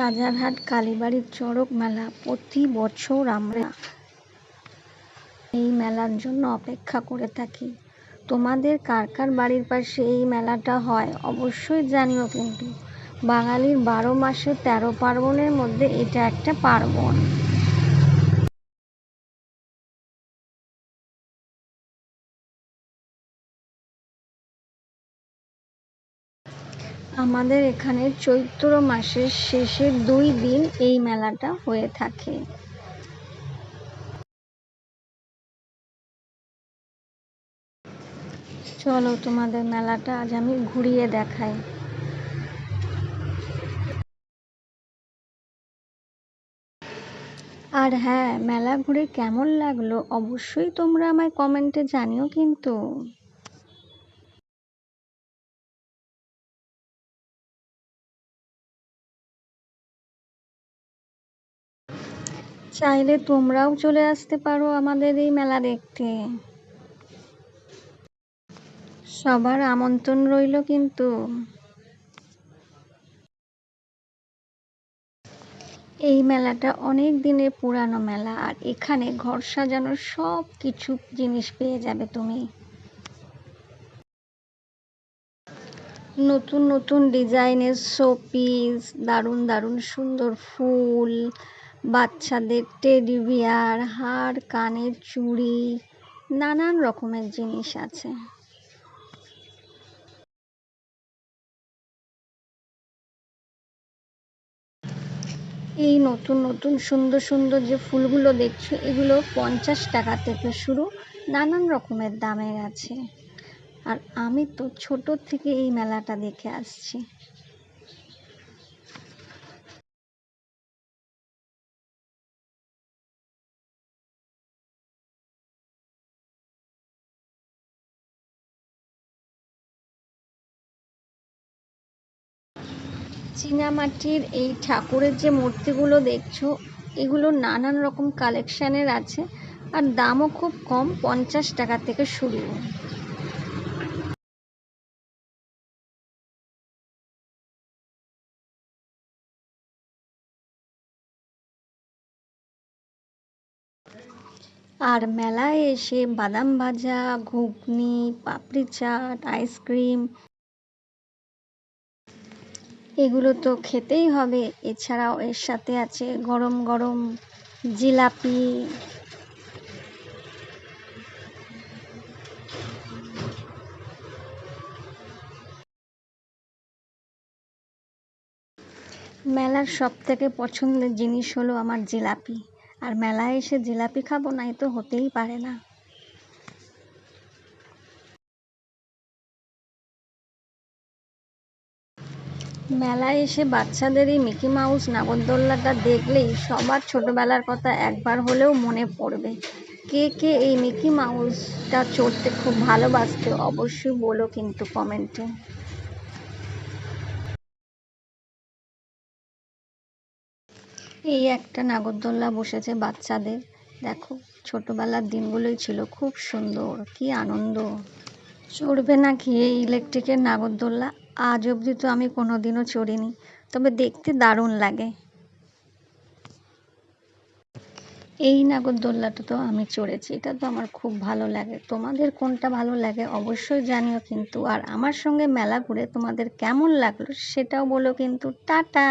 রাজারহাট কালীবাড়ির চড়ক মেলা প্রতি বছর আমরা এই মেলার জন্য অপেক্ষা করে থাকি। তোমাদের কার কার বাড়ির পাশে এই মেলাটা হয় অবশ্যই জানিও। কিন্তু বাঙালির 12 মাসে 13 পার্বণের মধ্যে এটা একটা পার্বণ। আমাদের এখানে চৈত্র মাসের শেষের 2 দিন এই মেলাটা হয়ে থাকে। চলো তোমাদের মেলাটা আজ আমি ঘুরিয়ে দেখাই। আর হ্যাঁ, মেলা ঘুরে কেমন লাগলো অবশ্যই তোমরা আমায় কমেন্টে জানিও কিন্তু। চাইলে তোমরাও চলে আসতে পারো আমাদের এই মেলা দেখতে। সবার আমন্ত্রণ রইল কিন্তু। এই মেলাটা অনেক দিনের পুরানো মেলা, আর এখানে ঘর সাজানোর সব কিছু জিনিস পেয়ে যাবে তুমি। নতুন নতুন ডিজাইনের শোপিস, দারুণ দারুণ সুন্দর ফুল, বাচ্চাদের টেডি বিয়ার, হার, কানের চুড়ি, নানান রকমের জিনিস আছে। এই নতুন নতুন সুন্দর সুন্দর যে ফুলগুলো দেখছো এগুলো 50 টাকা থেকে শুরু, নানান রকমের দামের আছে। আর আমি তো ছোট থেকে এই মেলাটা দেখে আসছি। চীনামাটির এই ঠাকুরের যে মূর্তিগুলো দেখছো এগুলো নানান রকম কালেকশানের আছে, আর দামও খুব কম, 50 টাকা থেকে শুরু। আর মেলায় এসে বাদাম ভাজা, ঘুগনি, পাপড়ি চাট, আইসক্রিম এগুলো তো খেতেই হবে। এছাড়াও এর সাথে আছে গরম গরম জিলাপি। মেলার সব থেকে পছন্দের জিনিস হলো আমার জিলাপি, আর মেলায় এসে জিলাপি খাবো না, এ তো হতেই পারে না। মেলায় এসে বাচ্চাদের এই মিকি মাউস নাগরদোল্লাটা দেখলেই সবার ছোটবেলার কথা একবার হলেও মনে পড়বে। কে কে এই মিকি মাউসটা চড়তে খুব ভালোবাসতে অবশ্যই বলো কিন্তু কমেন্টে। এই একটা নাগরদোল্লা বসেছে বাচ্চাদের, দেখো ছোটবেলার দিনগুলোই ছিল খুব সুন্দর, কি আনন্দ। চড়বে নাকি এই ইলেকট্রিকের নাগরদোল্লা? আজ অবধি তো আমি কোনোদিনও চড়িনি, তবে দেখতে দারুণ লাগে। এই নাগরদোল্লাটা তো আমি চড়েছি, এটা তো আমার খুব ভালো লাগে। তোমাদের কোনটা ভালো লাগে অবশ্যই জানিও কিন্তু। আর আমার সঙ্গে মেলা ঘুরে তোমাদের কেমন লাগলো সেটাও বলো কিন্তু। টাটা।